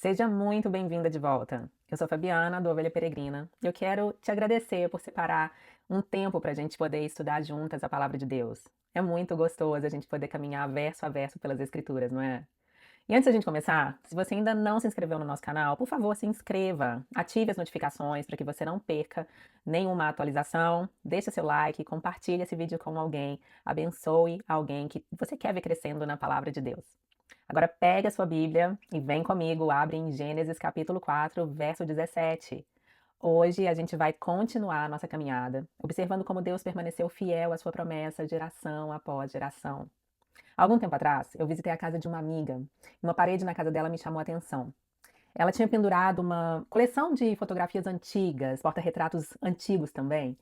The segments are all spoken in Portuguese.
Seja muito bem-vinda de volta. Eu sou Fabiana, do Ovelha Peregrina, e eu quero te agradecer por separar um tempo para a gente poder estudar juntas a palavra de Deus. É muito gostoso a gente poder caminhar verso a verso pelas Escrituras, não é? E antes da gente começar, se você ainda não se inscreveu no nosso canal, por favor, se inscreva, ative as notificações para que você não perca nenhuma atualização, deixe seu like, compartilhe esse vídeo com alguém, abençoe alguém que você quer ver crescendo na palavra de Deus. Agora pegue a sua Bíblia e vem comigo, abre em Gênesis capítulo 4, verso 17. Hoje a gente vai continuar a nossa caminhada, observando como Deus permaneceu fiel à sua promessa, geração após geração. Algum tempo atrás, eu visitei a casa de uma amiga. Uma parede na casa dela me chamou a atenção. Ela tinha pendurado uma coleção de fotografias antigas, porta-retratos antigos também.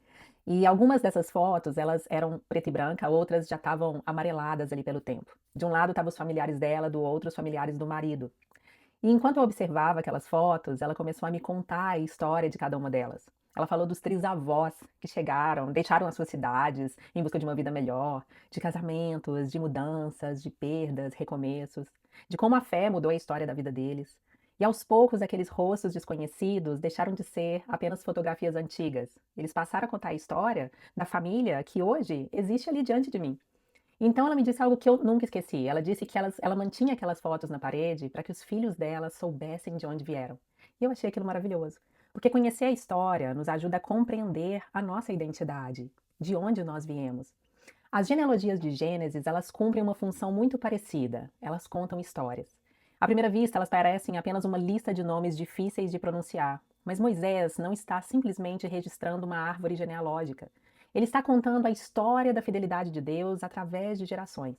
E algumas dessas fotos, elas eram preta e branca, outras já estavam amareladas ali pelo tempo. De um lado estavam os familiares dela, do outro os familiares do marido. E enquanto eu observava aquelas fotos, ela começou a me contar a história de cada uma delas. Ela falou dos trisavós que chegaram, deixaram as suas cidades em busca de uma vida melhor, de casamentos, de mudanças, de perdas, recomeços, de como a fé mudou a história da vida deles. E aos poucos, aqueles rostos desconhecidos deixaram de ser apenas fotografias antigas. Eles passaram a contar a história da família que hoje existe ali diante de mim. Então ela me disse algo que eu nunca esqueci. Ela disse que ela mantinha aquelas fotos na parede para que os filhos dela soubessem de onde vieram. E eu achei aquilo maravilhoso, porque conhecer a história nos ajuda a compreender a nossa identidade, de onde nós viemos. As genealogias de Gênesis, elas cumprem uma função muito parecida. Elas contam histórias. À primeira vista, elas parecem apenas uma lista de nomes difíceis de pronunciar, mas Moisés não está simplesmente registrando uma árvore genealógica. Ele está contando a história da fidelidade de Deus através de gerações.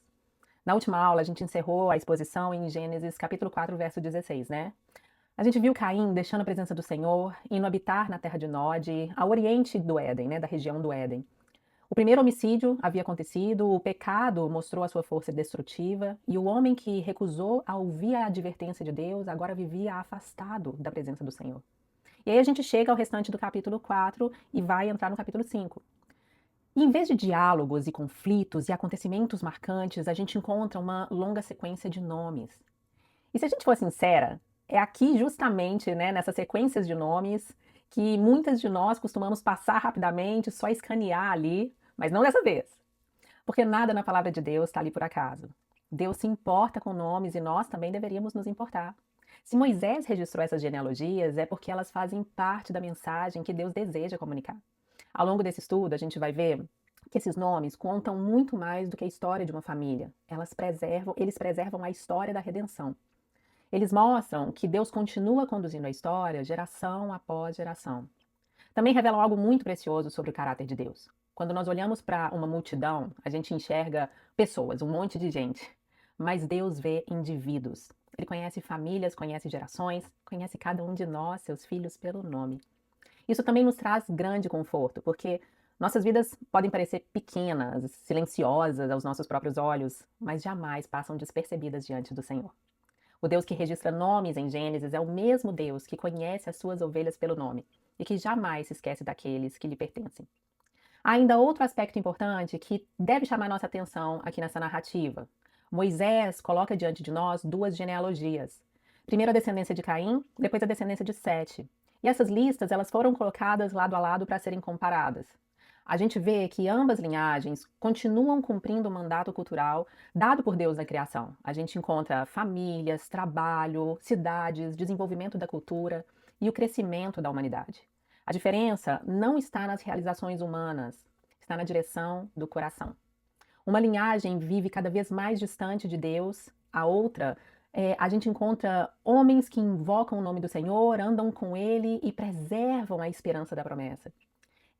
Na última aula, a gente encerrou a exposição em Gênesis capítulo 4, verso 16, né? A gente viu Caim deixando a presença do Senhor, indo habitar na terra de Nod, ao oriente do Éden, né, da região do Éden. O primeiro homicídio havia acontecido, o pecado mostrou a sua força destrutiva, e o homem que recusou a ouvir a advertência de Deus agora vivia afastado da presença do Senhor. E aí a gente chega ao restante do capítulo 4 e vai entrar no capítulo 5. E em vez de diálogos e conflitos e acontecimentos marcantes, a gente encontra uma longa sequência de nomes. E se a gente for sincera, é aqui justamente, né, nessas sequências de nomes, que muitas de nós costumamos passar rapidamente, só escanear ali, mas não dessa vez. Porque nada na palavra de Deus está ali por acaso. Deus se importa com nomes e nós também deveríamos nos importar. Se Moisés registrou essas genealogias, é porque elas fazem parte da mensagem que Deus deseja comunicar. Ao longo desse estudo, a gente vai ver que esses nomes contam muito mais do que a história de uma família. Eles preservam a história da redenção. Eles mostram que Deus continua conduzindo a história geração após geração. Também revelam algo muito precioso sobre o caráter de Deus. Quando nós olhamos para uma multidão, a gente enxerga pessoas, um monte de gente. Mas Deus vê indivíduos. Ele conhece famílias, conhece gerações, conhece cada um de nós, seus filhos, pelo nome. Isso também nos traz grande conforto, porque nossas vidas podem parecer pequenas, silenciosas aos nossos próprios olhos, mas jamais passam despercebidas diante do Senhor. O Deus que registra nomes em Gênesis é o mesmo Deus que conhece as suas ovelhas pelo nome e que jamais se esquece daqueles que lhe pertencem. Há ainda outro aspecto importante que deve chamar nossa atenção aqui nessa narrativa. Moisés coloca diante de nós duas genealogias. Primeiro a descendência de Caim, depois a descendência de Sete. E essas listas elas foram colocadas lado a lado para serem comparadas. A gente vê que ambas linhagens continuam cumprindo o mandato cultural dado por Deus na criação. A gente encontra famílias, trabalho, cidades, desenvolvimento da cultura e o crescimento da humanidade. A diferença não está nas realizações humanas, está na direção do coração. Uma linhagem vive cada vez mais distante de Deus, a outra, a gente encontra homens que invocam o nome do Senhor, andam com ele e preservam a esperança da promessa.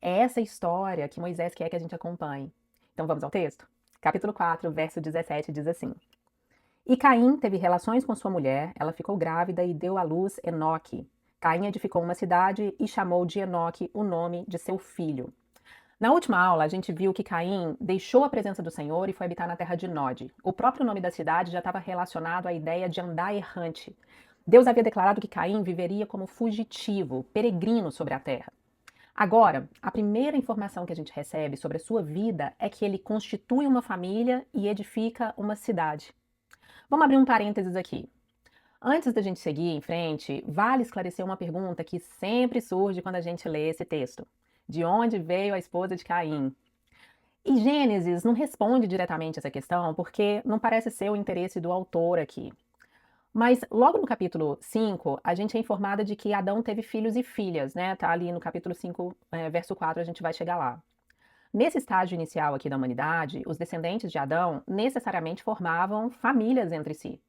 É essa história que Moisés quer que a gente acompanhe. Então vamos ao texto? Capítulo 4, verso 17 diz assim: E Caim teve relações com sua mulher, ela ficou grávida e deu à luz Enoque. Caim edificou uma cidade e chamou de Enoque o nome de seu filho. Na última aula, a gente viu que Caim deixou a presença do Senhor e foi habitar na terra de Nod. O próprio nome da cidade já estava relacionado à ideia de andar errante. Deus havia declarado que Caim viveria como fugitivo, peregrino sobre a terra. Agora, a primeira informação que a gente recebe sobre a sua vida é que ele constitui uma família e edifica uma cidade. Vamos abrir um parênteses aqui. Antes da gente seguir em frente, vale esclarecer uma pergunta que sempre surge quando a gente lê esse texto. De onde veio a esposa de Caim? E Gênesis não responde diretamente essa questão porque não parece ser o interesse do autor aqui. Mas logo no capítulo 5, a gente é informada de que Adão teve filhos e filhas, né? Tá ali no capítulo 5, verso 4, a gente vai chegar lá. Nesse estágio inicial aqui da humanidade, os descendentes de Adão necessariamente formavam famílias entre si.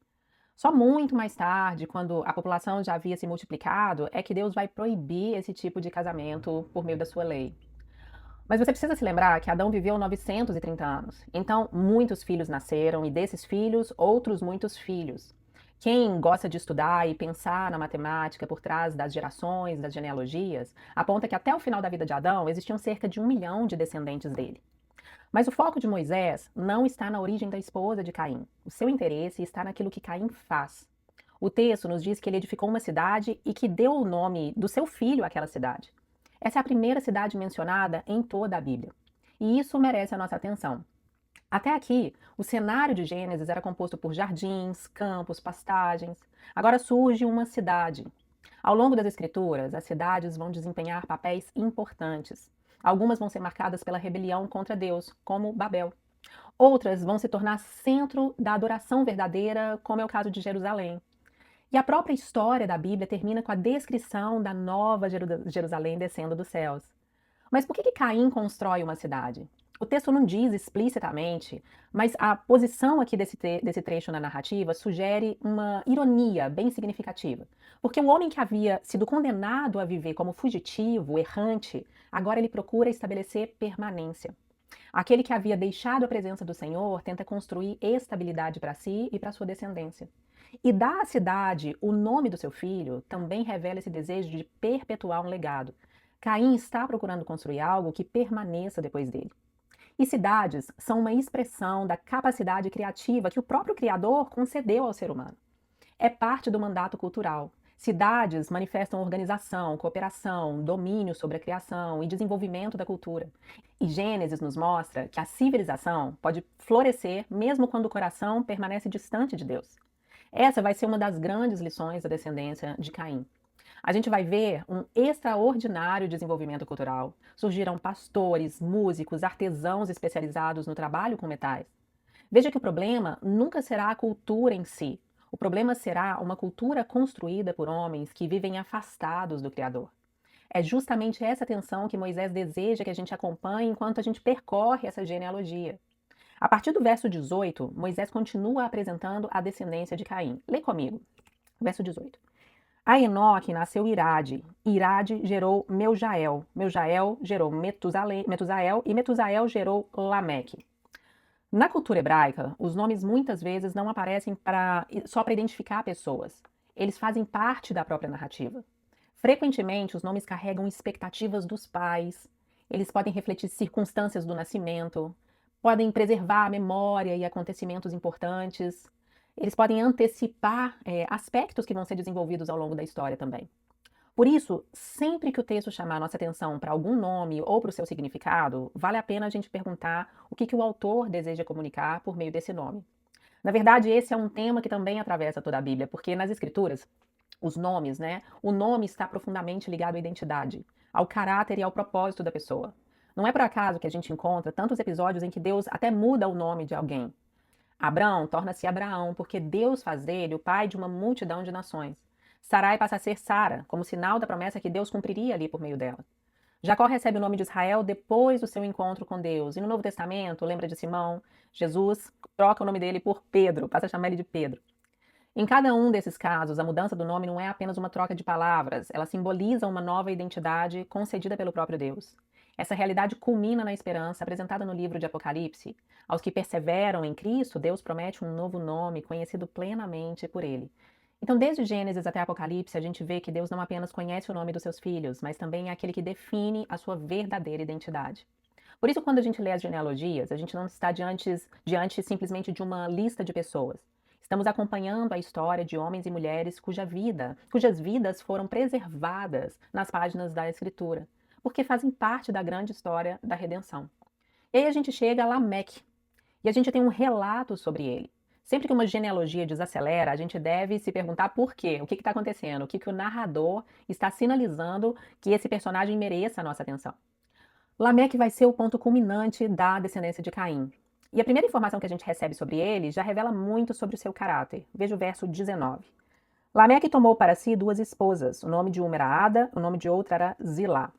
Só muito mais tarde, quando a população já havia se multiplicado, é que Deus vai proibir esse tipo de casamento por meio da sua lei. Mas você precisa se lembrar que Adão viveu 930 anos. Então, muitos filhos nasceram e desses filhos, outros muitos filhos. Quem gosta de estudar e pensar na matemática por trás das gerações, das genealogias, aponta que até o final da vida de Adão existiam cerca de 1 milhão de descendentes dele. Mas o foco de Moisés não está na origem da esposa de Caim. O seu interesse está naquilo que Caim faz. O texto nos diz que ele edificou uma cidade e que deu o nome do seu filho àquela cidade. Essa é a primeira cidade mencionada em toda a Bíblia. E isso merece a nossa atenção. Até aqui, o cenário de Gênesis era composto por jardins, campos, pastagens. Agora surge uma cidade. Ao longo das escrituras, as cidades vão desempenhar papéis importantes. Algumas vão ser marcadas pela rebelião contra Deus, como Babel. Outras vão se tornar centro da adoração verdadeira, como é o caso de Jerusalém. E a própria história da Bíblia termina com a descrição da nova Jerusalém descendo dos céus. Mas por que Caim constrói uma cidade? O texto não diz explicitamente, mas a posição aqui desse trecho na narrativa sugere uma ironia bem significativa. Porque o homem que havia sido condenado a viver como fugitivo, errante, agora ele procura estabelecer permanência. Aquele que havia deixado a presença do Senhor tenta construir estabilidade para si e para sua descendência. E dar à cidade o nome do seu filho também revela esse desejo de perpetuar um legado. Caim está procurando construir algo que permaneça depois dele. E cidades são uma expressão da capacidade criativa que o próprio Criador concedeu ao ser humano. É parte do mandato cultural. Cidades manifestam organização, cooperação, domínio sobre a criação e desenvolvimento da cultura. E Gênesis nos mostra que a civilização pode florescer mesmo quando o coração permanece distante de Deus. Essa vai ser uma das grandes lições da descendência de Caim. A gente vai ver um extraordinário desenvolvimento cultural. Surgiram pastores, músicos, artesãos especializados no trabalho com metais. Veja que o problema nunca será a cultura em si. O problema será uma cultura construída por homens que vivem afastados do Criador. É justamente essa tensão que Moisés deseja que a gente acompanhe enquanto a gente percorre essa genealogia. A partir do verso 18, Moisés continua apresentando a descendência de Caim. Lê comigo. Verso 18. A Enoque nasceu Irade. Irade gerou Meujael. Meujael gerou Metusael e Metusael gerou Lameque. Na cultura hebraica, os nomes muitas vezes não aparecem só para identificar pessoas. Eles fazem parte da própria narrativa. Frequentemente, os nomes carregam expectativas dos pais. Eles podem refletir circunstâncias do nascimento, podem preservar a memória e acontecimentos importantes. Eles podem antecipar aspectos que vão ser desenvolvidos ao longo da história também. Por isso, sempre que o texto chamar nossa atenção para algum nome ou para o seu significado, vale a pena a gente perguntar o que o autor deseja comunicar por meio desse nome. Na verdade, esse é um tema que também atravessa toda a Bíblia, porque nas Escrituras, os nomes, né? O nome está profundamente ligado à identidade, ao caráter e ao propósito da pessoa. Não é por acaso que a gente encontra tantos episódios em que Deus até muda o nome de alguém. Abrão torna-se Abraão, porque Deus faz dele o pai de uma multidão de nações. Sarai passa a ser Sara, como sinal da promessa que Deus cumpriria ali por meio dela. Jacó recebe o nome de Israel depois do seu encontro com Deus. E no Novo Testamento, lembra de Simão? Jesus troca o nome dele por Pedro, passa a chamar ele de Pedro. Em cada um desses casos, a mudança do nome não é apenas uma troca de palavras, ela simboliza uma nova identidade concedida pelo próprio Deus. Essa realidade culmina na esperança apresentada no livro de Apocalipse. Aos que perseveram em Cristo, Deus promete um novo nome, conhecido plenamente por Ele. Então, desde Gênesis até Apocalipse, a gente vê que Deus não apenas conhece o nome dos seus filhos, mas também é aquele que define a sua verdadeira identidade. Por isso, quando a gente lê as genealogias, a gente não está diante simplesmente de uma lista de pessoas. Estamos acompanhando a história de homens e mulheres cujas vidas foram preservadas nas páginas da Escritura, porque fazem parte da grande história da redenção. E aí a gente chega a Lameque, e a gente tem um relato sobre ele. Sempre que uma genealogia desacelera, a gente deve se perguntar por quê, o que está acontecendo, o que, que o narrador está sinalizando que esse personagem mereça a nossa atenção. Lameque vai ser o ponto culminante da descendência de Caim. E a primeira informação que a gente recebe sobre ele já revela muito sobre o seu caráter. Veja o verso 19. Lameque tomou para si duas esposas. O nome de uma era Ada, o nome de outra era Zilá.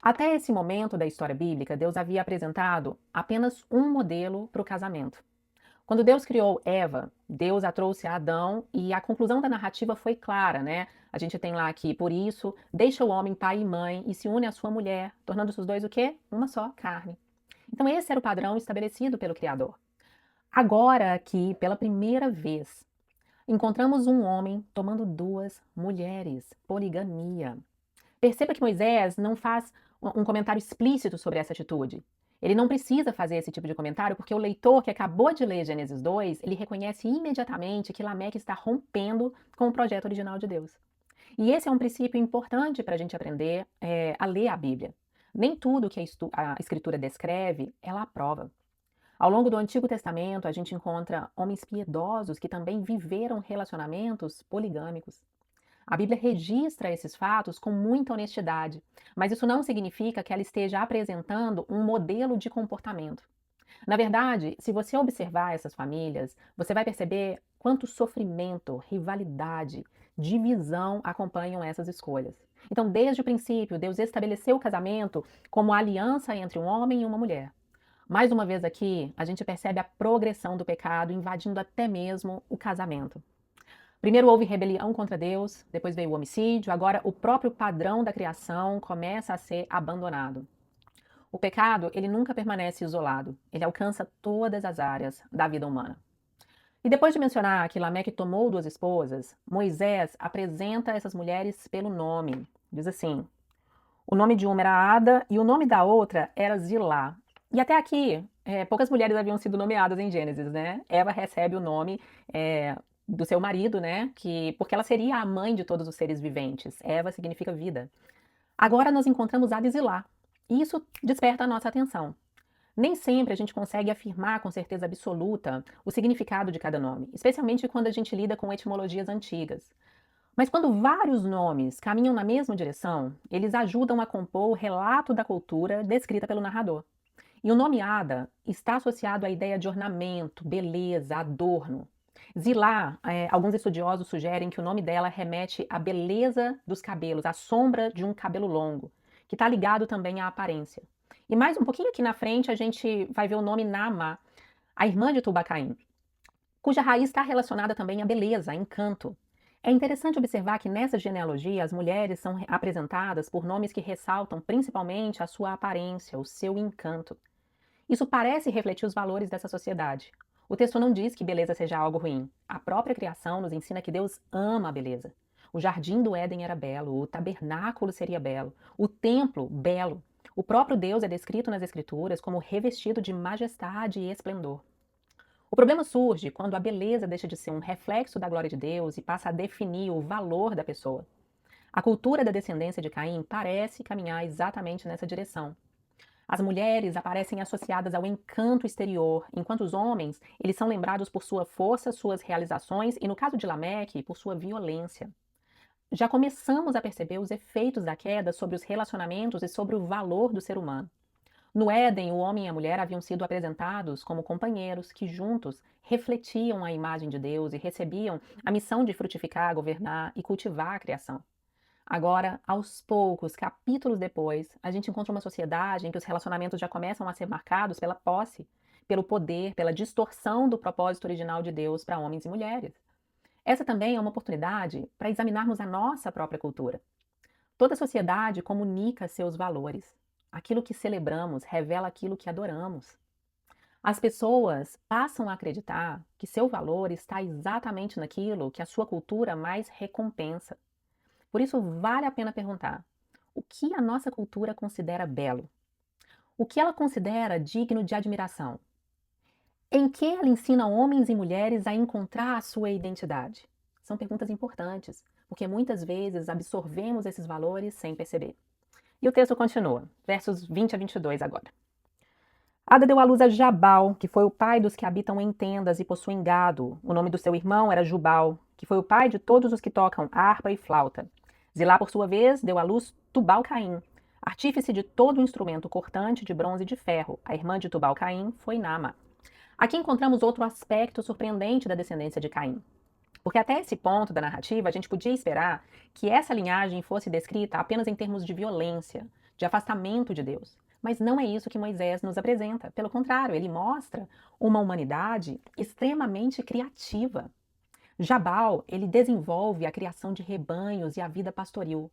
Até esse momento da história bíblica, Deus havia apresentado apenas um modelo para o casamento. Quando Deus criou Eva, Deus a trouxe a Adão e a conclusão da narrativa foi clara, né? A gente tem lá que, por isso, deixa o homem pai e mãe e se une à sua mulher, tornando-se os dois o quê? Uma só carne. Então esse era o padrão estabelecido pelo Criador. Agora aqui, pela primeira vez, encontramos um homem tomando duas mulheres, poligamia. Perceba que Moisés não faz um comentário explícito sobre essa atitude. Ele não precisa fazer esse tipo de comentário porque o leitor que acabou de ler Gênesis 2, ele reconhece imediatamente que Lameque está rompendo com o projeto original de Deus. E esse é um princípio importante para a gente aprender a ler a Bíblia. Nem tudo que a Escritura descreve, ela aprova. Ao longo do Antigo Testamento, a gente encontra homens piedosos que também viveram relacionamentos poligâmicos. A Bíblia registra esses fatos com muita honestidade, mas isso não significa que ela esteja apresentando um modelo de comportamento. Na verdade, se você observar essas famílias, você vai perceber quanto sofrimento, rivalidade, divisão acompanham essas escolhas. Então, desde o princípio, Deus estabeleceu o casamento como a aliança entre um homem e uma mulher. Mais uma vez aqui, a gente percebe a progressão do pecado invadindo até mesmo o casamento. Primeiro houve rebelião contra Deus, depois veio o homicídio, agora o próprio padrão da criação começa a ser abandonado. O pecado, ele nunca permanece isolado, ele alcança todas as áreas da vida humana. E depois de mencionar que Lameque tomou duas esposas, Moisés apresenta essas mulheres pelo nome. Diz assim: o nome de uma era Ada e o nome da outra era Zilá. E até aqui, poucas mulheres haviam sido nomeadas em Gênesis, né? Eva recebe o nome do seu marido, né? Porque ela seria a mãe de todos os seres viventes. Eva significa vida. Agora nós encontramos Ada e Zilá. E isso desperta a nossa atenção. Nem sempre a gente consegue afirmar com certeza absoluta o significado de cada nome, especialmente quando a gente lida com etimologias antigas. Mas quando vários nomes caminham na mesma direção, eles ajudam a compor o relato da cultura descrita pelo narrador. E o nome Ada está associado à ideia de ornamento, beleza, adorno. Zilá, alguns estudiosos sugerem que o nome dela remete à beleza dos cabelos, à sombra de um cabelo longo, que está ligado também à aparência. E mais um pouquinho aqui na frente a gente vai ver o nome Naamá, a irmã de Tubacaim, cuja raiz está relacionada também à beleza, a encanto. É interessante observar que nessa genealogia as mulheres são apresentadas por nomes que ressaltam principalmente a sua aparência, o seu encanto. Isso parece refletir os valores dessa sociedade. O texto não diz que beleza seja algo ruim. A própria criação nos ensina que Deus ama a beleza. O jardim do Éden era belo, o tabernáculo seria belo, o templo, belo. O próprio Deus é descrito nas Escrituras como revestido de majestade e esplendor. O problema surge quando a beleza deixa de ser um reflexo da glória de Deus e passa a definir o valor da pessoa. A cultura da descendência de Caim parece caminhar exatamente nessa direção. As mulheres aparecem associadas ao encanto exterior, enquanto os homens, eles são lembrados por sua força, suas realizações e, no caso de Lameque, por sua violência. Já começamos a perceber os efeitos da queda sobre os relacionamentos e sobre o valor do ser humano. No Éden, o homem e a mulher haviam sido apresentados como companheiros que juntos refletiam a imagem de Deus e recebiam a missão de frutificar, governar e cultivar a criação. Agora, aos poucos, capítulos depois, a gente encontra uma sociedade em que os relacionamentos já começam a ser marcados pela posse, pelo poder, pela distorção do propósito original de Deus para homens e mulheres. Essa também é uma oportunidade para examinarmos a nossa própria cultura. Toda sociedade comunica seus valores. Aquilo que celebramos revela aquilo que adoramos. As pessoas passam a acreditar que seu valor está exatamente naquilo que a sua cultura mais recompensa. Por isso, vale a pena perguntar: o que a nossa cultura considera belo? O que ela considera digno de admiração? Em que ela ensina homens e mulheres a encontrar a sua identidade? São perguntas importantes, porque muitas vezes absorvemos esses valores sem perceber. E o texto continua, versos 20 a 22 agora. Ada deu à luz a Jabal, que foi o pai dos que habitam em tendas e possuem gado. O nome do seu irmão era Jubal, que foi o pai de todos os que tocam harpa e flauta. Zilá, por sua vez, deu à luz Tubal-Caim, artífice de todo instrumento cortante de bronze e de ferro. A irmã de Tubal-Caim foi Naama. Aqui encontramos outro aspecto surpreendente da descendência de Caim. Porque até esse ponto da narrativa, a gente podia esperar que essa linhagem fosse descrita apenas em termos de violência, de afastamento de Deus. Mas não é isso que Moisés nos apresenta. Pelo contrário, ele mostra uma humanidade extremamente criativa. Jabal, ele desenvolve a criação de rebanhos e a vida pastoril.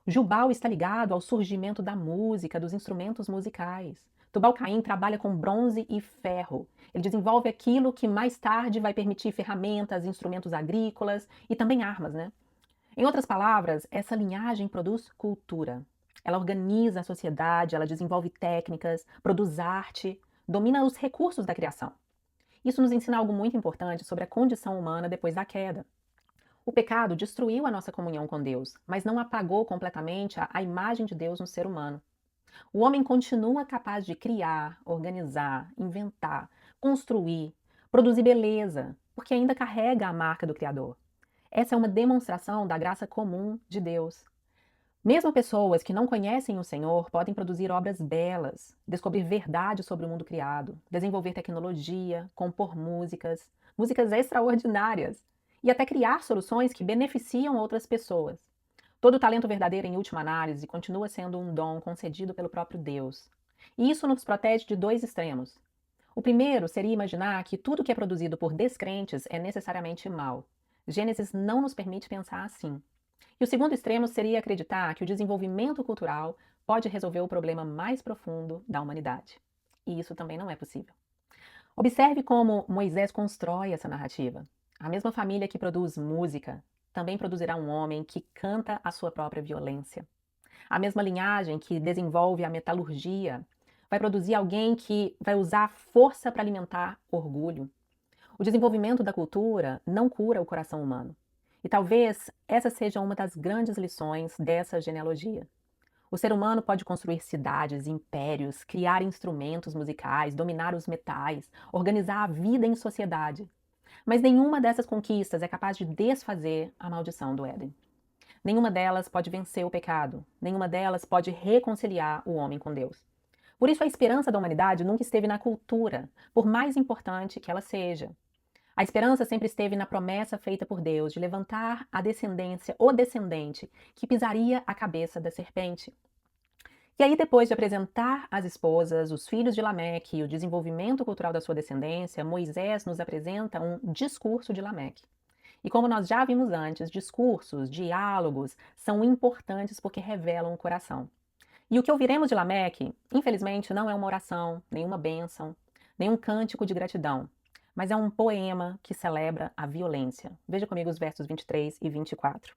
Jubal está ligado ao surgimento da música, dos instrumentos musicais. Tubal-Caim trabalha com bronze e ferro. Ele desenvolve aquilo que mais tarde vai permitir ferramentas, instrumentos agrícolas e também armas, né? Em outras palavras, essa linhagem produz cultura. Ela organiza a sociedade, ela desenvolve técnicas, produz arte, domina os recursos da criação. Isso nos ensina algo muito importante sobre a condição humana depois da queda. O pecado destruiu a nossa comunhão com Deus, mas não apagou completamente a imagem de Deus no ser humano. O homem continua capaz de criar, organizar, inventar, construir, produzir beleza, porque ainda carrega a marca do Criador. Essa é uma demonstração da graça comum de Deus. Mesmo pessoas que não conhecem o Senhor podem produzir obras belas, descobrir verdade sobre o mundo criado, desenvolver tecnologia, compor músicas, músicas extraordinárias e até criar soluções que beneficiam outras pessoas. Todo talento verdadeiro, em última análise, continua sendo um dom concedido pelo próprio Deus. E isso nos protege de dois extremos. O primeiro seria imaginar que tudo que é produzido por descrentes é necessariamente mal. Gênesis não nos permite pensar assim. E o segundo extremo seria acreditar que o desenvolvimento cultural pode resolver o problema mais profundo da humanidade. E isso também não é possível. Observe como Moisés constrói essa narrativa. A mesma família que produz música também produzirá um homem que canta a sua própria violência. A mesma linhagem que desenvolve a metalurgia vai produzir alguém que vai usar a força para alimentar orgulho. O desenvolvimento da cultura não cura o coração humano. E talvez essa seja uma das grandes lições dessa genealogia. O ser humano pode construir cidades, impérios, criar instrumentos musicais, dominar os metais, organizar a vida em sociedade. Mas nenhuma dessas conquistas é capaz de desfazer a maldição do Éden. Nenhuma delas pode vencer o pecado. Nenhuma delas pode reconciliar o homem com Deus. Por isso, a esperança da humanidade nunca esteve na cultura, por mais importante que ela seja. A esperança sempre esteve na promessa feita por Deus de levantar a descendência, o descendente, que pisaria a cabeça da serpente. E aí, depois de apresentar as esposas, os filhos de Lameque e o desenvolvimento cultural da sua descendência, Moisés nos apresenta um discurso de Lameque. E como nós já vimos antes, discursos, diálogos são importantes porque revelam o coração. E o que ouviremos de Lameque, infelizmente, não é uma oração, nenhuma bênção, nenhum cântico de gratidão, mas é um poema que celebra a violência. Veja comigo os versos 23 e 24.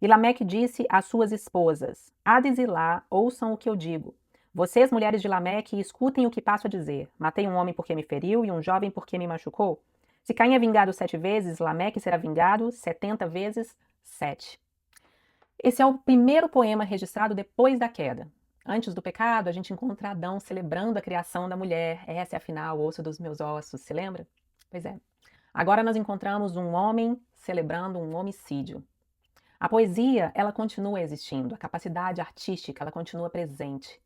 E Lameque disse às suas esposas: Hades e Zilá, ouçam o que eu digo. Vocês, mulheres de Lameque, escutem o que passo a dizer. Matei um homem porque me feriu e um jovem porque me machucou. Se Caim é vingado 7 vezes, Lameque será vingado 70 vezes 7. Esse é o primeiro poema registrado depois da queda. Antes do pecado, a gente encontra Adão celebrando a criação da mulher. Essa é, afinal, o osso dos meus ossos, se lembra? Pois é. Agora nós encontramos um homem celebrando um homicídio. A poesia, ela continua existindo, a capacidade artística, ela continua presente.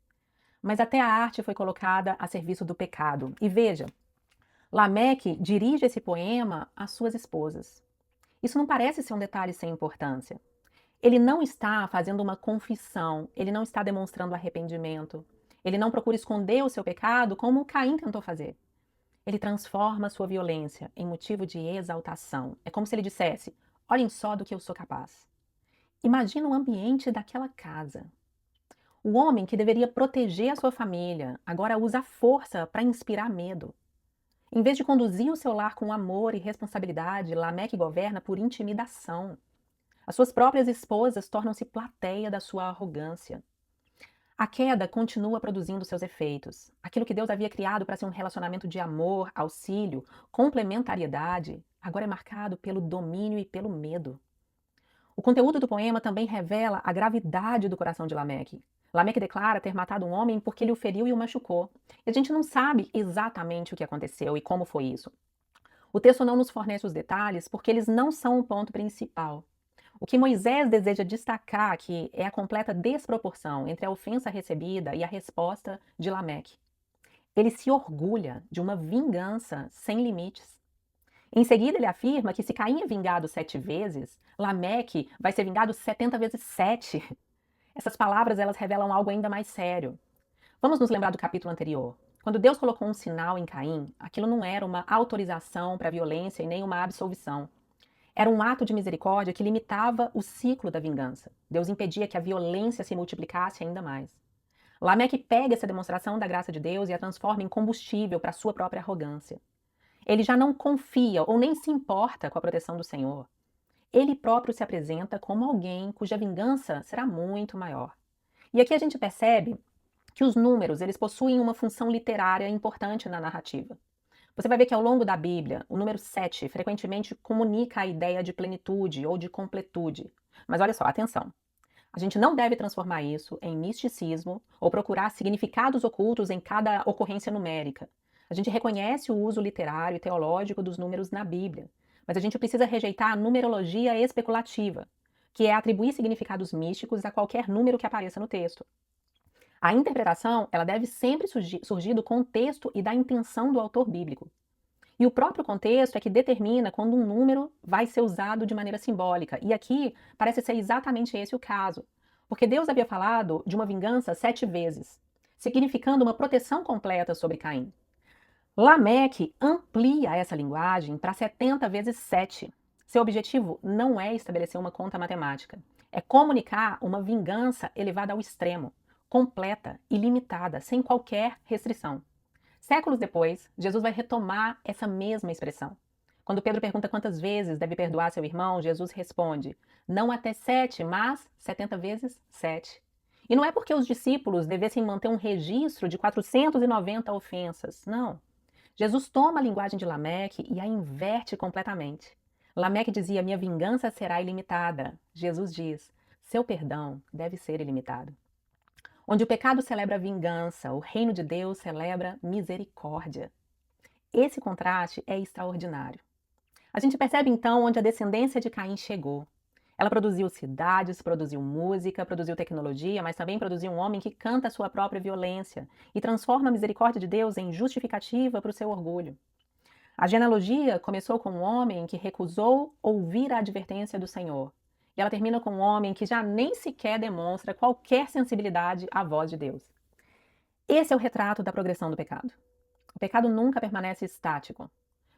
Mas até a arte foi colocada a serviço do pecado. E veja, Lameque dirige esse poema às suas esposas. Isso não parece ser um detalhe sem importância. Ele não está fazendo uma confissão, ele não está demonstrando arrependimento, ele não procura esconder o seu pecado como Caim tentou fazer. Ele transforma a sua violência em motivo de exaltação. É como se ele dissesse: olhem só do que eu sou capaz. Imagina o ambiente daquela casa. O homem que deveria proteger a sua família agora usa a força para inspirar medo. Em vez de conduzir o seu lar com amor e responsabilidade, Lameque governa por intimidação. As suas próprias esposas tornam-se plateia da sua arrogância. A queda continua produzindo seus efeitos. Aquilo que Deus havia criado para ser um relacionamento de amor, auxílio, complementariedade, agora é marcado pelo domínio e pelo medo. O conteúdo do poema também revela a gravidade do coração de Lameque. Lameque declara ter matado um homem porque ele o feriu e o machucou. E a gente não sabe exatamente o que aconteceu e como foi isso. O texto não nos fornece os detalhes porque eles não são o ponto principal. O que Moisés deseja destacar aqui é a completa desproporção entre a ofensa recebida e a resposta de Lameque. Ele se orgulha de uma vingança sem limites. Em seguida, ele afirma que se Caim é vingado 7 vezes, Lameque vai ser vingado 70 vezes 7. Essas palavras elas revelam algo ainda mais sério. Vamos nos lembrar do capítulo anterior. Quando Deus colocou um sinal em Caim, aquilo não era uma autorização para a violência e nem uma absolvição. Era um ato de misericórdia que limitava o ciclo da vingança. Deus impedia que a violência se multiplicasse ainda mais. Lameque pega essa demonstração da graça de Deus e a transforma em combustível para a sua própria arrogância. Ele já não confia ou nem se importa com a proteção do Senhor. Ele próprio se apresenta como alguém cuja vingança será muito maior. E aqui a gente percebe que os números, eles possuem uma função literária importante na narrativa. Você vai ver que ao longo da Bíblia, o número 7 frequentemente comunica a ideia de plenitude ou de completude. Mas olha só, atenção. A gente não deve transformar isso em misticismo ou procurar significados ocultos em cada ocorrência numérica. A gente reconhece o uso literário e teológico dos números na Bíblia, mas a gente precisa rejeitar a numerologia especulativa, que é atribuir significados místicos a qualquer número que apareça no texto. A interpretação, ela deve sempre surgir do contexto e da intenção do autor bíblico. E o próprio contexto é que determina quando um número vai ser usado de maneira simbólica. E aqui parece ser exatamente esse o caso. Porque Deus havia falado de uma vingança 7 vezes, significando uma proteção completa sobre Caim. Lameque amplia essa linguagem para 70 vezes 7. Seu objetivo não é estabelecer uma conta matemática, é comunicar uma vingança elevada ao extremo, completa, ilimitada, sem qualquer restrição. Séculos depois, Jesus vai retomar essa mesma expressão. Quando Pedro pergunta quantas vezes deve perdoar seu irmão, Jesus responde: não até 7, mas 70 vezes 7. E não é porque os discípulos devessem manter um registro de 490 ofensas, não. Jesus toma a linguagem de Lameque e a inverte completamente. Lameque dizia: minha vingança será ilimitada. Jesus diz: seu perdão deve ser ilimitado. Onde o pecado celebra vingança, o reino de Deus celebra misericórdia. Esse contraste é extraordinário. A gente percebe então onde a descendência de Caim chegou. Ela produziu cidades, produziu música, produziu tecnologia, mas também produziu um homem que canta a sua própria violência e transforma a misericórdia de Deus em justificativa para o seu orgulho. A genealogia começou com um homem que recusou ouvir a advertência do Senhor. E ela termina com um homem que já nem sequer demonstra qualquer sensibilidade à voz de Deus. Esse é o retrato da progressão do pecado. O pecado nunca permanece estático.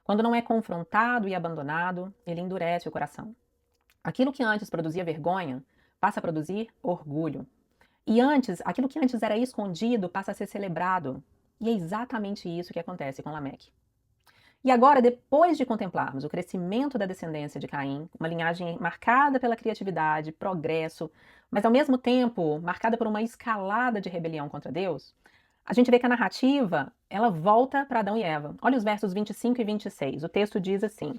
Quando não é confrontado e abandonado, ele endurece o coração. Aquilo que antes produzia vergonha passa a produzir orgulho. E aquilo que antes era escondido passa a ser celebrado. E é exatamente isso que acontece com Lameque. E agora, depois de contemplarmos o crescimento da descendência de Caim, uma linhagem marcada pela criatividade, progresso, mas ao mesmo tempo marcada por uma escalada de rebelião contra Deus, a gente vê que a narrativa, ela volta para Adão e Eva. Olha os versos 25 e 26. O texto diz assim: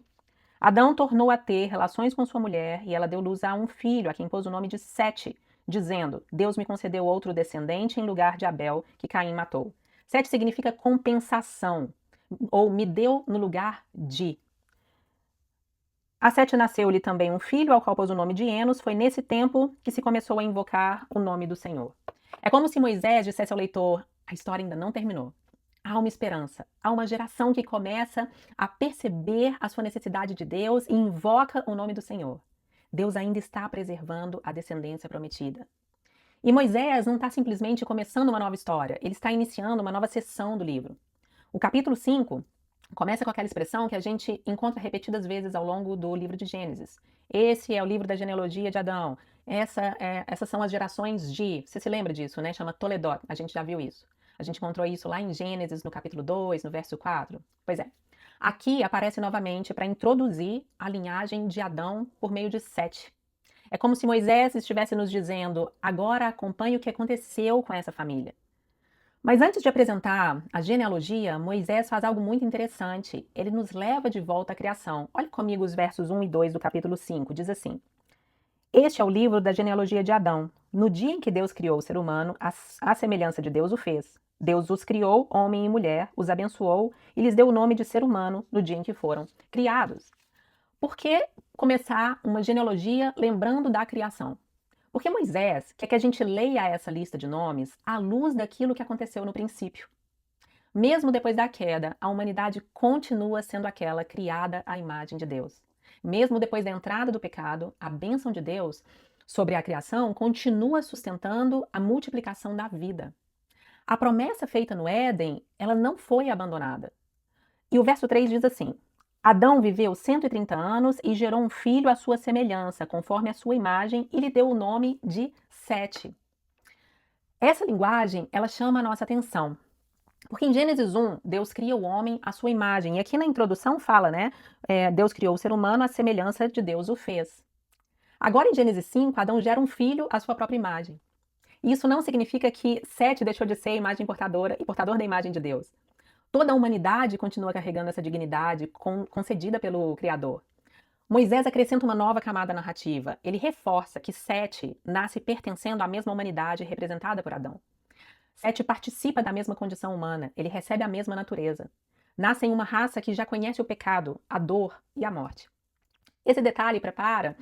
Adão tornou a ter relações com sua mulher e ela deu luz a um filho, a quem pôs o nome de Sete, dizendo: Deus me concedeu outro descendente em lugar de Abel, que Caim matou. Sete significa compensação, ou me deu no lugar de. A Sete nasceu-lhe também um filho, ao qual pôs o nome de Enos. Foi nesse tempo que se começou a invocar o nome do Senhor. É como se Moisés dissesse ao leitor: a história ainda não terminou. Há uma esperança, há uma geração que começa a perceber a sua necessidade de Deus e invoca o nome do Senhor. Deus ainda está preservando a descendência prometida. E Moisés não está simplesmente começando uma nova história, ele está iniciando uma nova seção do livro. O capítulo 5 começa com aquela expressão que a gente encontra repetidas vezes ao longo do livro de Gênesis. Esse é o livro da genealogia de Adão. Essas são as gerações de... Você se lembra disso, né? Chama Toledot. A gente já viu isso. A gente encontrou isso lá em Gênesis, no capítulo 2, no verso 4. Pois é. Aqui aparece novamente para introduzir a linhagem de Adão por meio de Sete. É como se Moisés estivesse nos dizendo: agora acompanhe o que aconteceu com essa família. Mas antes de apresentar a genealogia, Moisés faz algo muito interessante. Ele nos leva de volta à criação. Olhe comigo os versos 1 e 2 do capítulo 5. Diz assim: Este é o livro da genealogia de Adão. No dia em que Deus criou o ser humano, à semelhança de Deus o fez. Deus os criou, homem e mulher, os abençoou e lhes deu o nome de ser humano no dia em que foram criados. Por que começar uma genealogia lembrando da criação? Porque Moisés quer que a gente leia essa lista de nomes à luz daquilo que aconteceu no princípio. Mesmo depois da queda, a humanidade continua sendo aquela criada à imagem de Deus. Mesmo depois da entrada do pecado, a bênção de Deus sobre a criação continua sustentando a multiplicação da vida. A promessa feita no Éden, ela não foi abandonada. E o verso 3 diz assim: Adão viveu 130 anos e gerou um filho à sua semelhança, conforme a sua imagem, e lhe deu o nome de Sete. Essa linguagem, ela chama a nossa atenção. Porque em Gênesis 1, Deus cria o homem à sua imagem. E aqui na introdução fala, né? Deus criou o ser humano à semelhança de Deus o fez. Agora em Gênesis 5, Adão gera um filho à sua própria imagem. Isso não significa que Sete deixou de ser a imagem portadora e portador da imagem de Deus. Toda a humanidade continua carregando essa dignidade concedida pelo Criador. Moisés acrescenta uma nova camada narrativa. Ele reforça que Sete nasce pertencendo à mesma humanidade representada por Adão. Sete participa da mesma condição humana, ele recebe a mesma natureza. Nasce em uma raça que já conhece o pecado, a dor e a morte. Esse detalhe prepara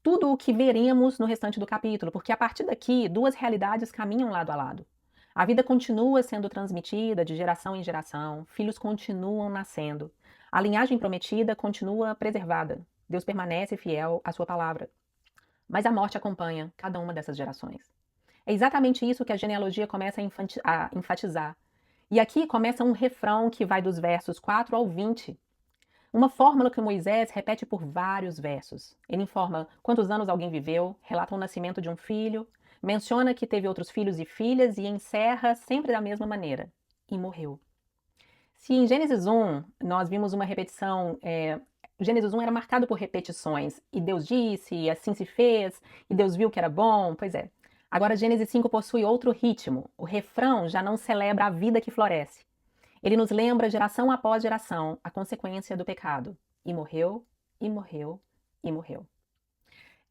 tudo o que veremos no restante do capítulo, porque a partir daqui, duas realidades caminham lado a lado. A vida continua sendo transmitida de geração em geração, filhos continuam nascendo, a linhagem prometida continua preservada, Deus permanece fiel à sua palavra. Mas a morte acompanha cada uma dessas gerações. É exatamente isso que a genealogia começa a enfatizar. E aqui começa um refrão que vai dos versos 4 ao 20. Uma fórmula que Moisés repete por vários versos. Ele informa quantos anos alguém viveu, relata o nascimento de um filho, menciona que teve outros filhos e filhas e encerra sempre da mesma maneira. E morreu. Se em Gênesis 1 nós vimos uma repetição, Gênesis 1 era marcado por repetições. E Deus disse, e assim se fez, e Deus viu que era bom. Pois é. Agora Gênesis 5 possui outro ritmo. O refrão já não celebra a vida que floresce. Ele nos lembra, geração após geração, a consequência do pecado. E morreu, e morreu, e morreu.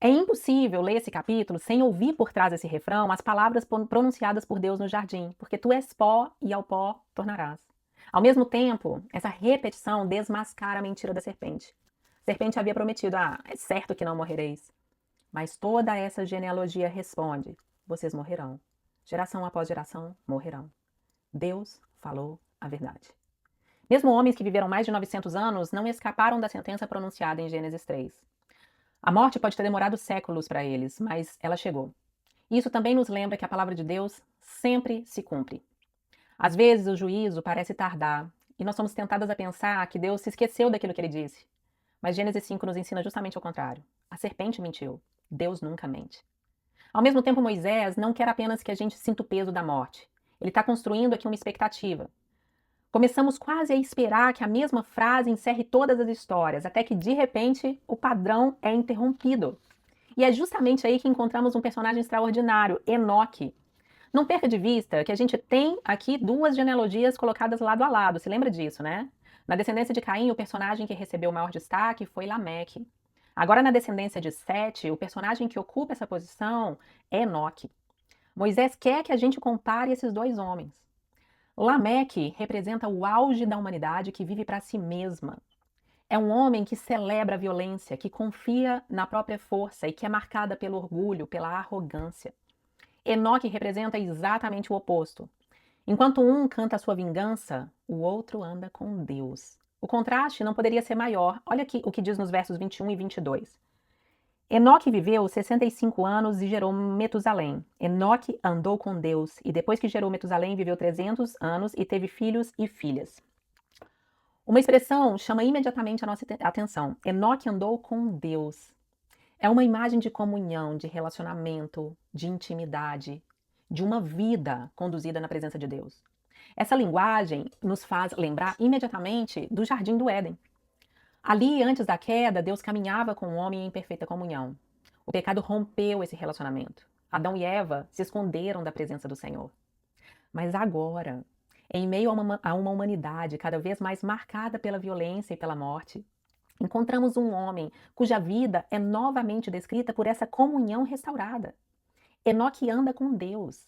É impossível ler esse capítulo sem ouvir por trás desse refrão as palavras pronunciadas por Deus no jardim, porque tu és pó e ao pó tornarás. Ao mesmo tempo, essa repetição desmascara a mentira da serpente. A serpente havia prometido: é certo que não morrereis. Mas toda essa genealogia responde: vocês morrerão. Geração após geração morrerão. Deus falou a verdade. Mesmo homens que viveram mais de 900 anos não escaparam da sentença pronunciada em Gênesis 3. A morte pode ter demorado séculos para eles, mas ela chegou. Isso também nos lembra que a palavra de Deus sempre se cumpre. Às vezes o juízo parece tardar e nós somos tentadas a pensar que Deus se esqueceu daquilo que ele disse. Mas Gênesis 5 nos ensina justamente ao contrário. A serpente mentiu. Deus nunca mente. Ao mesmo tempo, Moisés não quer apenas que a gente sinta o peso da morte. Ele está construindo aqui uma expectativa. Começamos quase a esperar que a mesma frase encerre todas as histórias, até que, de repente, o padrão é interrompido. E é justamente aí que encontramos um personagem extraordinário, Enoque. Não perca de vista que a gente tem aqui duas genealogias colocadas lado a lado, se lembra disso, né? Na descendência de Caim, o personagem que recebeu o maior destaque foi Lameque. Agora, na descendência de Sete, o personagem que ocupa essa posição é Enoque. Moisés quer que a gente compare esses dois homens. Lameque representa o auge da humanidade que vive para si mesma. É um homem que celebra a violência, que confia na própria força e que é marcada pelo orgulho, pela arrogância. Enoque representa exatamente o oposto. Enquanto um canta a sua vingança, o outro anda com Deus. O contraste não poderia ser maior. Olha aqui o que diz nos versos 21 e 22. Enoque viveu 65 anos e gerou Metusalém. Enoque andou com Deus e depois que gerou Metusalém viveu 300 anos e teve filhos e filhas. Uma expressão chama imediatamente a nossa atenção. Enoque andou com Deus. É uma imagem de comunhão, de relacionamento, de intimidade, de uma vida conduzida na presença de Deus. Essa linguagem nos faz lembrar imediatamente do Jardim do Éden. Ali, antes da queda, Deus caminhava com o homem em perfeita comunhão. O pecado rompeu esse relacionamento. Adão e Eva se esconderam da presença do Senhor. Mas agora, em meio a uma humanidade cada vez mais marcada pela violência e pela morte, encontramos um homem cuja vida é novamente descrita por essa comunhão restaurada. Enoque anda com Deus.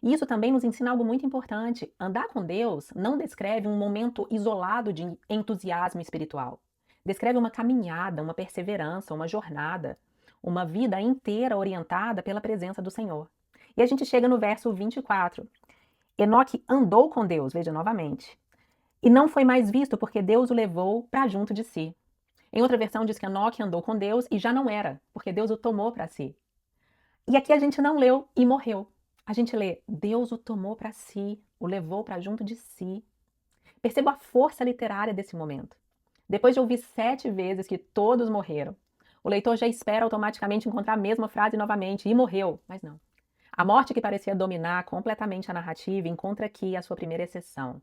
E isso também nos ensina algo muito importante. Andar com Deus não descreve um momento isolado de entusiasmo espiritual. Descreve uma caminhada, uma perseverança, uma jornada, uma vida inteira orientada pela presença do Senhor. E a gente chega no verso 24. Enoque andou com Deus, veja novamente, e não foi mais visto porque Deus o levou para junto de si. Em outra versão diz que Enoque andou com Deus e já não era, porque Deus o tomou para si. E aqui a gente não leu e morreu. A gente lê, Deus o tomou para si, o levou para junto de si. Perceba a força literária desse momento. Depois de ouvir 7 vezes que todos morreram, o leitor já espera automaticamente encontrar a mesma frase novamente, e morreu, mas não. A morte que parecia dominar completamente a narrativa encontra aqui a sua primeira exceção.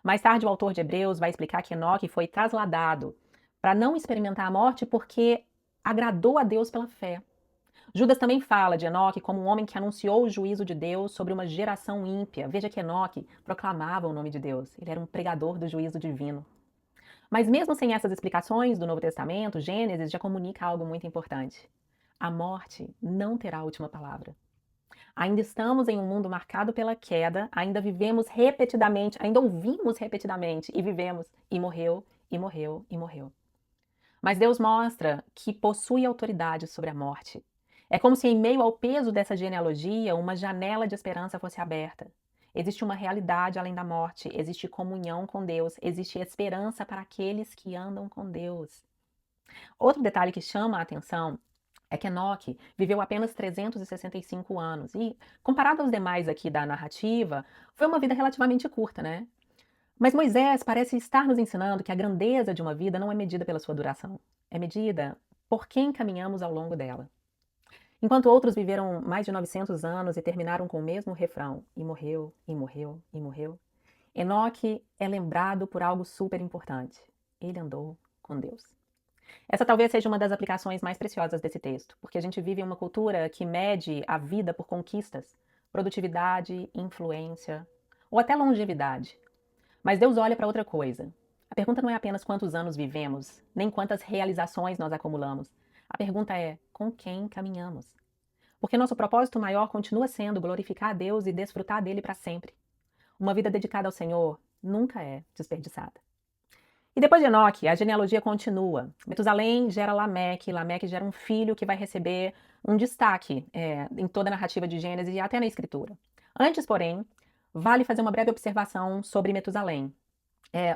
Mais tarde, o autor de Hebreus vai explicar que Enoque foi trasladado para não experimentar a morte porque agradou a Deus pela fé. Judas também fala de Enoque como um homem que anunciou o juízo de Deus sobre uma geração ímpia. Veja que Enoque proclamava o nome de Deus. Ele era um pregador do juízo divino. Mas mesmo sem essas explicações do Novo Testamento, Gênesis já comunica algo muito importante. A morte não terá a última palavra. Ainda estamos em um mundo marcado pela queda, ainda vivemos repetidamente, ainda ouvimos repetidamente e vivemos, e morreu, e morreu, e morreu. Mas Deus mostra que possui autoridade sobre a morte. É como se em meio ao peso dessa genealogia, uma janela de esperança fosse aberta. Existe uma realidade além da morte, existe comunhão com Deus, existe esperança para aqueles que andam com Deus. Outro detalhe que chama a atenção é que Enoque viveu apenas 365 anos e, comparado aos demais aqui da narrativa, foi uma vida relativamente curta, né? Mas Moisés parece estar nos ensinando que a grandeza de uma vida não é medida pela sua duração, é medida por quem caminhamos ao longo dela. Enquanto outros viveram mais de 900 anos e terminaram com o mesmo refrão, e morreu, e morreu, e morreu, Enoque é lembrado por algo super importante. Ele andou com Deus. Essa talvez seja uma das aplicações mais preciosas desse texto, porque a gente vive em uma cultura que mede a vida por conquistas, produtividade, influência ou até longevidade. Mas Deus olha para outra coisa. A pergunta não é apenas quantos anos vivemos, nem quantas realizações nós acumulamos. A pergunta é com quem caminhamos. Porque nosso propósito maior continua sendo glorificar a Deus e desfrutar dele para sempre. Uma vida dedicada ao Senhor nunca é desperdiçada. E depois de Enoque, a genealogia continua. Metusalém gera Lameque, Lameque gera um filho que vai receber um destaque em toda a narrativa de Gênesis e até na Escritura. Antes, porém, vale fazer uma breve observação sobre Metusalém.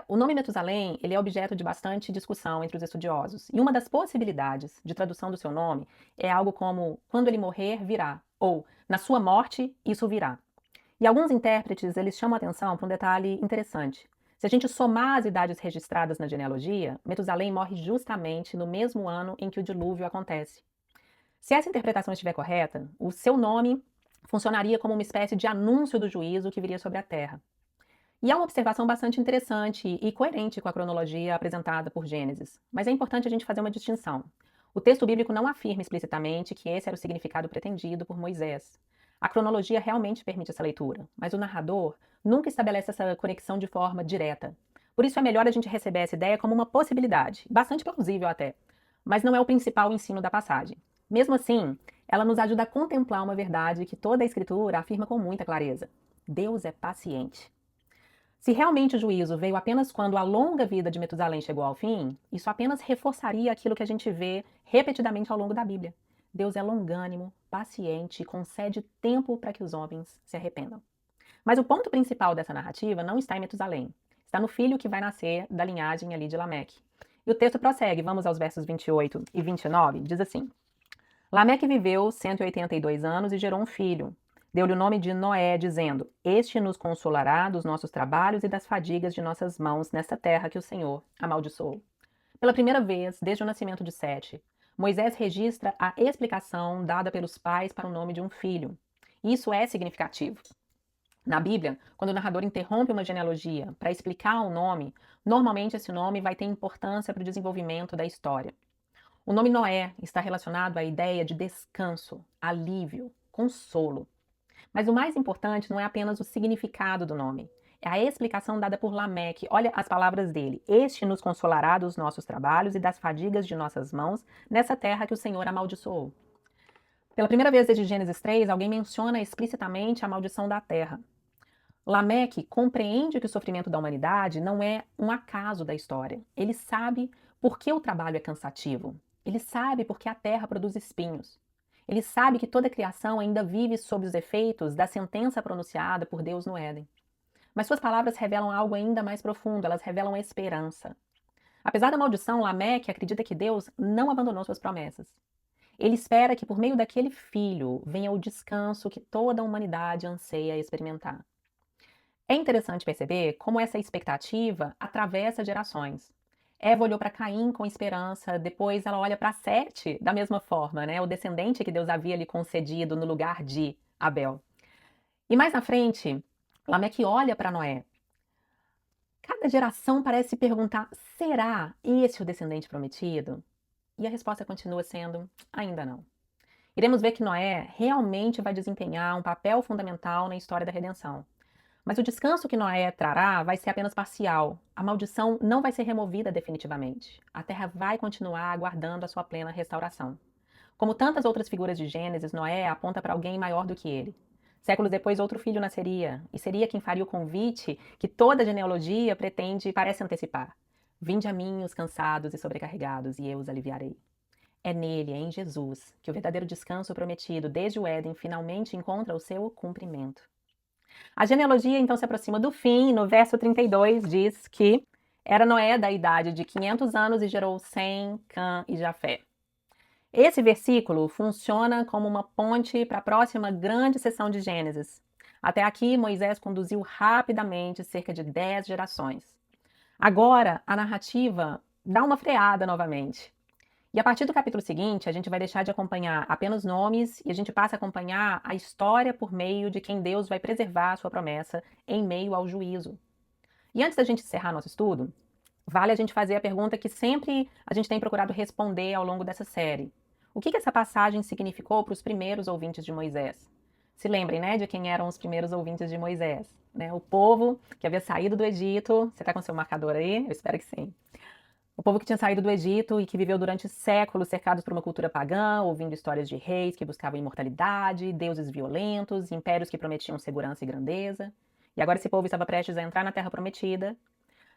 O nome Metusalém ele é objeto de bastante discussão entre os estudiosos. E uma das possibilidades de tradução do seu nome é algo como quando ele morrer, virá, ou na sua morte, isso virá. E alguns intérpretes eles chamam atenção para um detalhe interessante. Se a gente somar as idades registradas na genealogia, Metusalém morre justamente no mesmo ano em que o dilúvio acontece. Se essa interpretação estiver correta, o seu nome funcionaria como uma espécie de anúncio do juízo que viria sobre a Terra. E é uma observação bastante interessante e coerente com a cronologia apresentada por Gênesis. Mas é importante a gente fazer uma distinção. O texto bíblico não afirma explicitamente que esse era o significado pretendido por Moisés. A cronologia realmente permite essa leitura, mas o narrador nunca estabelece essa conexão de forma direta. Por isso é melhor a gente receber essa ideia como uma possibilidade, bastante plausível até, mas não é o principal ensino da passagem. Mesmo assim, ela nos ajuda a contemplar uma verdade que toda a Escritura afirma com muita clareza. Deus é paciente. Se realmente o juízo veio apenas quando a longa vida de Metusalém chegou ao fim, isso apenas reforçaria aquilo que a gente vê repetidamente ao longo da Bíblia. Deus é longânimo, paciente e concede tempo para que os homens se arrependam. Mas o ponto principal dessa narrativa não está em Metusalém. Está no filho que vai nascer da linhagem ali de Lameque. E o texto prossegue, vamos aos versos 28 e 29, diz assim: Lameque viveu 182 anos e gerou um filho. Deu-lhe o nome de Noé, dizendo: Este nos consolará dos nossos trabalhos e das fadigas de nossas mãos nesta terra que o Senhor amaldiçoou. Pela primeira vez, desde o nascimento de Sete, Moisés registra a explicação dada pelos pais para o nome de um filho. Isso é significativo. Na Bíblia, quando o narrador interrompe uma genealogia para explicar um nome, normalmente esse nome vai ter importância para o desenvolvimento da história. O nome Noé está relacionado à ideia de descanso, alívio, consolo. Mas o mais importante não é apenas o significado do nome, É a explicação dada por Lameque. Olha as palavras dele. Este nos consolará dos nossos trabalhos e das fadigas de nossas mãos nessa terra que o Senhor amaldiçoou. Pela primeira vez desde Gênesis 3, alguém menciona explicitamente a maldição da terra. Lameque compreende que o sofrimento da humanidade não é um acaso da história. Ele sabe por que o trabalho é cansativo. Ele sabe por que a terra produz espinhos. Ele sabe que toda a criação ainda vive sob os efeitos da sentença pronunciada por Deus no Éden. Mas suas palavras revelam algo ainda mais profundo, elas revelam esperança. Apesar da maldição, Lameque acredita que Deus não abandonou suas promessas. Ele espera que por meio daquele filho venha o descanso que toda a humanidade anseia experimentar. É interessante perceber como essa expectativa atravessa gerações. Eva olhou para Caim com esperança, depois ela olha para Sete da mesma forma, né? O descendente que Deus havia lhe concedido no lugar de Abel. E mais na frente, Lameque olha para Noé. Cada geração parece perguntar: será esse o descendente prometido? E a resposta continua sendo: ainda não. Iremos ver que Noé realmente vai desempenhar um papel fundamental na história da redenção. Mas o descanso que Noé trará vai ser apenas parcial. A maldição não vai ser removida definitivamente. A terra vai continuar aguardando a sua plena restauração. Como tantas outras figuras de Gênesis, Noé aponta para alguém maior do que ele. Séculos depois, outro filho nasceria, e seria quem faria o convite que toda genealogia pretende e parece antecipar. Vinde a mim os cansados e sobrecarregados, e eu os aliviarei. É nele, é em Jesus, que o verdadeiro descanso prometido desde o Éden finalmente encontra o seu cumprimento. A genealogia então se aproxima do fim, e no verso 32 diz que era Noé da idade de 500 anos e gerou Sem, Cã e Jafé. Esse versículo funciona como uma ponte para a próxima grande sessão de Gênesis. Até aqui, Moisés conduziu rapidamente cerca de 10 gerações. Agora, a narrativa dá uma freada novamente. E a partir do capítulo seguinte, a gente vai deixar de acompanhar apenas nomes e a gente passa a acompanhar a história por meio de quem Deus vai preservar a sua promessa em meio ao juízo. E antes da gente encerrar nosso estudo, vale a gente fazer a pergunta que sempre a gente tem procurado responder ao longo dessa série. O que essa passagem significou para os primeiros ouvintes de Moisés? Se lembrem, né, de quem eram os primeiros ouvintes de Moisés, né? O povo que havia saído do Egito. Você está com seu marcador aí? Eu espero que sim. O povo que tinha saído do Egito e que viveu durante séculos cercados por uma cultura pagã, ouvindo histórias de reis que buscavam imortalidade, deuses violentos, impérios que prometiam segurança e grandeza. E agora esse povo estava prestes a entrar na Terra Prometida.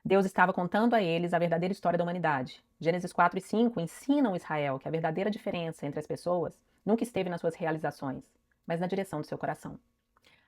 Deus estava contando a eles a verdadeira história da humanidade. Gênesis 4 e 5 ensinam Israel que a verdadeira diferença entre as pessoas nunca esteve nas suas realizações, mas na direção do seu coração.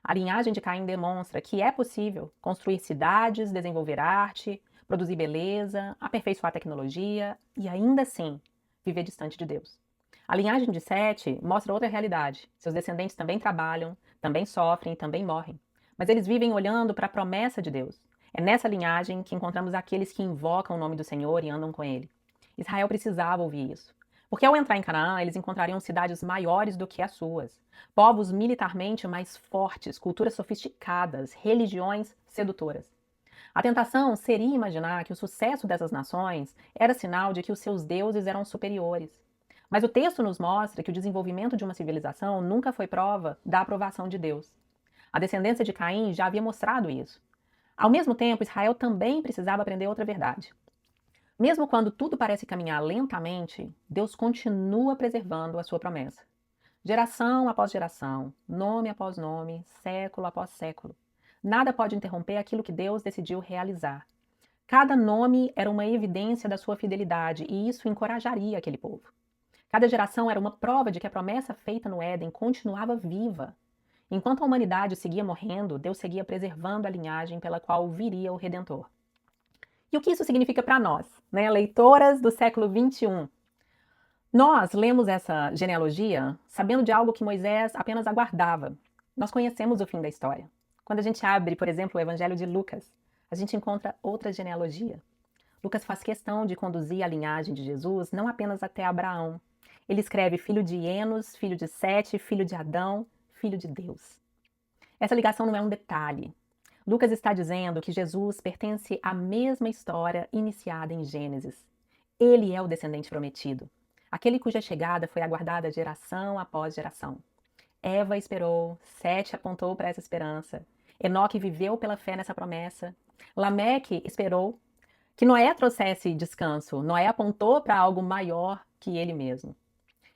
A linhagem de Caim demonstra que é possível construir cidades, desenvolver arte, produzir beleza, aperfeiçoar a tecnologia e ainda assim viver distante de Deus. A linhagem de Sete mostra outra realidade. Seus descendentes também trabalham, também sofrem, também morrem. Mas eles vivem olhando para a promessa de Deus. É nessa linhagem que encontramos aqueles que invocam o nome do Senhor e andam com ele. Israel precisava ouvir isso. Porque ao entrar em Canaã, eles encontrariam cidades maiores do que as suas, povos militarmente mais fortes, culturas sofisticadas, religiões sedutoras. A tentação seria imaginar que o sucesso dessas nações era sinal de que os seus deuses eram superiores. Mas o texto nos mostra que o desenvolvimento de uma civilização nunca foi prova da aprovação de Deus. A descendência de Caim já havia mostrado isso. Ao mesmo tempo, Israel também precisava aprender outra verdade. Mesmo quando tudo parece caminhar lentamente, Deus continua preservando a sua promessa. Geração após geração, nome após nome, século após século. Nada pode interromper aquilo que Deus decidiu realizar. Cada nome era uma evidência da sua fidelidade e isso encorajaria aquele povo. Cada geração era uma prova de que a promessa feita no Éden continuava viva. Enquanto a humanidade seguia morrendo, Deus seguia preservando a linhagem pela qual viria o Redentor. E o que isso significa para nós, né, leitoras do século 21? Nós lemos essa genealogia sabendo de algo que Moisés apenas aguardava. Nós conhecemos o fim da história. Quando a gente abre, por exemplo, o Evangelho de Lucas, a gente encontra outra genealogia. Lucas faz questão de conduzir a linhagem de Jesus não apenas até Abraão. Ele escreve filho de Enos, filho de Sete, filho de Adão, filho de Deus. Essa ligação não é um detalhe. Lucas está dizendo que Jesus pertence à mesma história iniciada em Gênesis. Ele é o descendente prometido, aquele cuja chegada foi aguardada geração após geração. Eva esperou, Sete apontou para essa esperança. Enoque viveu pela fé nessa promessa. Lameque esperou que Noé trouxesse descanso. Noé apontou para algo maior que ele mesmo.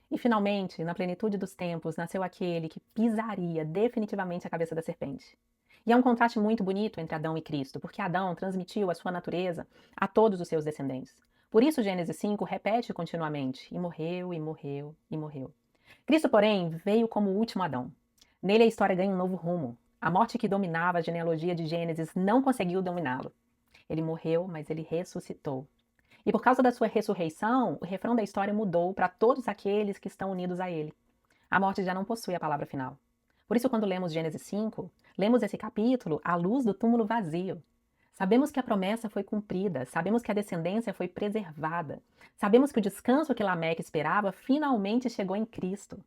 E finalmente, na plenitude dos tempos, nasceu aquele que pisaria definitivamente a cabeça da serpente. E é um contraste muito bonito entre Adão e Cristo, porque Adão transmitiu a sua natureza a todos os seus descendentes. Por isso, Gênesis 5 repete continuamente: e morreu, e morreu, e morreu. Cristo, porém, veio como o último Adão. Nele a história ganha um novo rumo. A morte que dominava a genealogia de Gênesis não conseguiu dominá-lo. Ele morreu, mas ele ressuscitou. E por causa da sua ressurreição, o refrão da história mudou para todos aqueles que estão unidos a ele. A morte já não possui a palavra final. Por isso, quando lemos Gênesis 5, lemos esse capítulo à luz do túmulo vazio. Sabemos que a promessa foi cumprida, sabemos que a descendência foi preservada, sabemos que o descanso que Lameque esperava finalmente chegou em Cristo.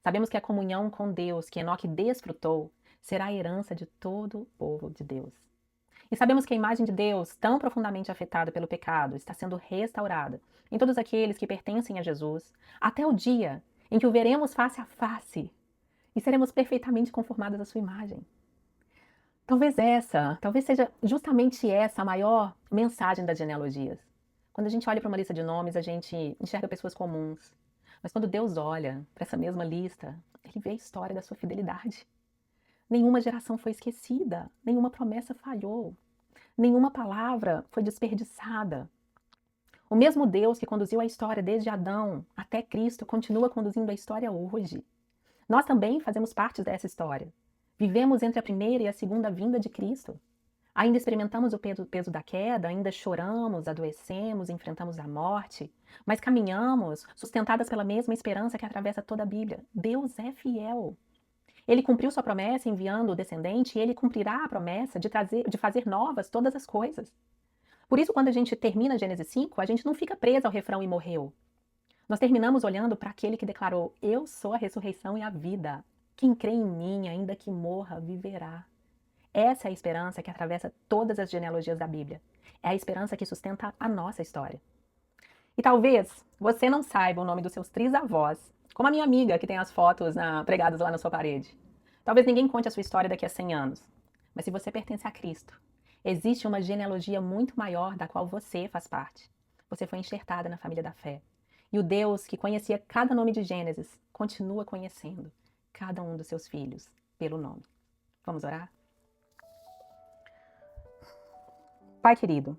Sabemos que a comunhão com Deus que Enoque desfrutou será a herança de todo o povo de Deus. E sabemos que a imagem de Deus, tão profundamente afetada pelo pecado, está sendo restaurada em todos aqueles que pertencem a Jesus, até o dia em que o veremos face a face e seremos perfeitamente conformados à sua imagem. Talvez seja justamente essa a maior mensagem das genealogias. Quando a gente olha para uma lista de nomes, a gente enxerga pessoas comuns. Mas quando Deus olha para essa mesma lista, ele vê a história da sua fidelidade. Nenhuma geração foi esquecida, nenhuma promessa falhou, nenhuma palavra foi desperdiçada. O mesmo Deus que conduziu a história desde Adão até Cristo continua conduzindo a história hoje. Nós também fazemos parte dessa história. Vivemos entre a primeira e a segunda vinda de Cristo. Ainda experimentamos o peso da queda, ainda choramos, adoecemos, enfrentamos a morte, mas caminhamos sustentadas pela mesma esperança que atravessa toda a Bíblia. Deus é fiel. Ele cumpriu sua promessa enviando o descendente e ele cumprirá a promessa de fazer novas todas as coisas. Por isso, quando a gente termina Gênesis 5, a gente não fica preso ao refrão e morreu. Nós terminamos olhando para aquele que declarou: eu sou a ressurreição e a vida. Quem crê em mim, ainda que morra, viverá. Essa é a esperança que atravessa todas as genealogias da Bíblia. É a esperança que sustenta a nossa história. E talvez você não saiba o nome dos seus trisavós, como a minha amiga que tem as fotos pregadas lá na sua parede. Talvez ninguém conte a sua história daqui a 100 anos. Mas se você pertence a Cristo, existe uma genealogia muito maior da qual você faz parte. Você foi enxertada na família da fé. E o Deus que conhecia cada nome de Gênesis continua conhecendo cada um dos seus filhos pelo nome. Vamos orar? Pai querido,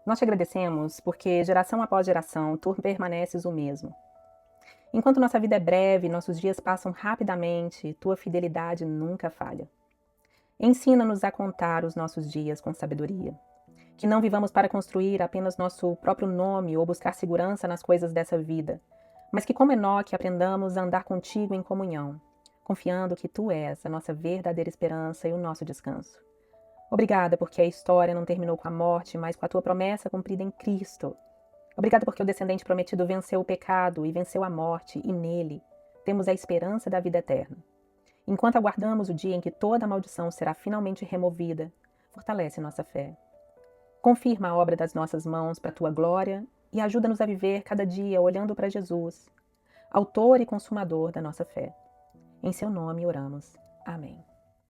nós te agradecemos porque geração após geração tu permaneces o mesmo. Enquanto nossa vida é breve, nossos dias passam rapidamente, tua fidelidade nunca falha. Ensina-nos a contar os nossos dias com sabedoria. Que não vivamos para construir apenas nosso próprio nome ou buscar segurança nas coisas dessa vida, mas que, como Enoque, aprendamos a andar contigo em comunhão, confiando que tu és a nossa verdadeira esperança e o nosso descanso. Obrigada porque a história não terminou com a morte, mas com a tua promessa cumprida em Cristo. Obrigada porque o descendente prometido venceu o pecado e venceu a morte, e nele temos a esperança da vida eterna. Enquanto aguardamos o dia em que toda a maldição será finalmente removida, fortalece nossa fé. Confirma a obra das nossas mãos para a tua glória e ajuda-nos a viver cada dia olhando para Jesus, autor e consumador da nossa fé. Em seu nome oramos. Amém.